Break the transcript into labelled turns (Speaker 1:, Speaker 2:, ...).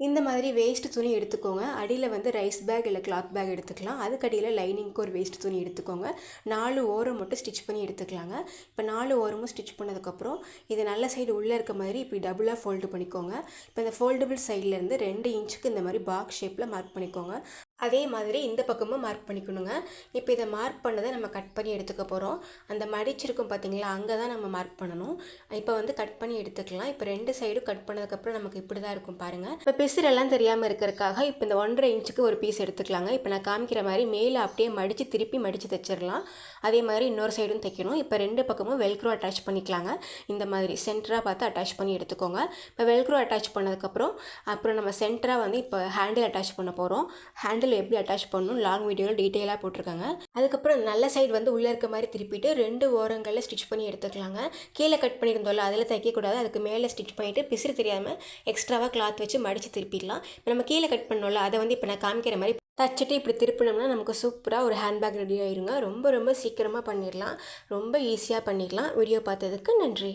Speaker 1: இந்த மாதிரி வேஸ்ட் துணி எடுத்துக்கோங்க. அடியில் வந்து ரைஸ் பேக் இல்லை கிளாத் பேக் எடுத்துக்கலாம். அதுக்கடியில் லைனிங்க்கு ஒரு வேஸ்ட் துணி எடுத்துக்கோங்க. 4 ஓரம் மட்டும் ஸ்டிச் பண்ணி எடுத்துக்கலாங்க. இப்போ 4 ஓரமும் ஸ்டிச் பண்ணதுக்கப்புறம் இது நல்ல சைடு உள்ளே இருக்க மாதிரி இப்படி டபுளாக ஃபோல்டு பண்ணிக்கோங்க. இப்போ இந்த ஃபோல்டபுள் சைட்லேருந்து 2 இன்ச்சுக்கு இந்த மாதிரி பாக்ஸ் ஷேப்பில் மார்க் பண்ணிக்கோங்க. அதே மாதிரி இந்த பக்கமும் மார்க் பண்ணிக்கணுங்க. இப்போ இதை மார்க் பண்ணதை நம்ம கட் பண்ணி எடுத்துக்க போகிறோம். அந்த மடிச்சிருக்கும் பார்த்தீங்களா, அங்கே தான் நம்ம மார்க் பண்ணணும். இப்போ வந்து கட் பண்ணி எடுத்துக்கலாம். இப்போ 2 சைடும் கட் பண்ணதுக்கப்புறம் நமக்கு இப்படி தான் இருக்கும் பாருங்கள். இப்போ பிசுரெல்லாம் தெரியாமல் இருக்கிறதுக்காக இப்போ இந்த 1.5 இன்ச்சுக்கு ஒரு பீஸ் எடுத்துக்கலாங்க. இப்போ நான் காமிக்கிற மாதிரி மேலே அப்படியே மடித்து திருப்பி மடித்து தைச்சிடலாம். அதே மாதிரி இன்னொரு சைடும் தைக்கணும். இப்போ 2 பக்கமும் வெல்க்ரோ அட்டாச் பண்ணிக்கலாங்க. இந்த மாதிரி சென்டராக பார்த்து அட்டாச் பண்ணி எடுத்துக்கோங்க. இப்போ வெல்க்ரோ அட்டாச் பண்ணதுக்கப்புறம் அப்புறம் நம்ம சென்டராக வந்து இப்போ ஹேண்டில் அட்டாச் பண்ண போகிறோம். ஹேண்டில் எப்படி அட்டாச் பண்ணணும் லாங் வீடியோவில் டீட்டெயிலாக போட்டிருக்காங்க. அதுக்கப்புறம் நல்ல சைடு வந்து உள்ளே இருக்க மாதிரி திருப்பிட்டு 2 ஓரங்களில் ஸ்டிச் பண்ணி எடுத்துக்கலாங்க. கீழே கட் பண்ணியிருந்தோம்ல, அதில் தைக்கக்கூடாது. அதுக்கு மேலே ஸ்டிச் பண்ணிவிட்டு பிசுறு தெரியாமல் எக்ஸ்ட்ராவாக கிளாத் வச்சு மடித்து திருப்பிடலாம். இப்போ நம்ம கீழே கட் பண்ணோம்ல, அதை வந்து இப்போ நான் காமிக்கிற மாதிரி தச்சுட்டு இப்படி திருப்பினோம்னா நமக்கு சூப்பராக ஒரு ஹேண்ட்பேக் ரெடி ஆயிருங்க. ரொம்ப ரொம்ப சீக்கிரமாக பண்ணிடலாம். ரொம்ப ஈஸியாக பண்ணிடலாம். வீடியோ பார்த்ததுக்கு நன்றி.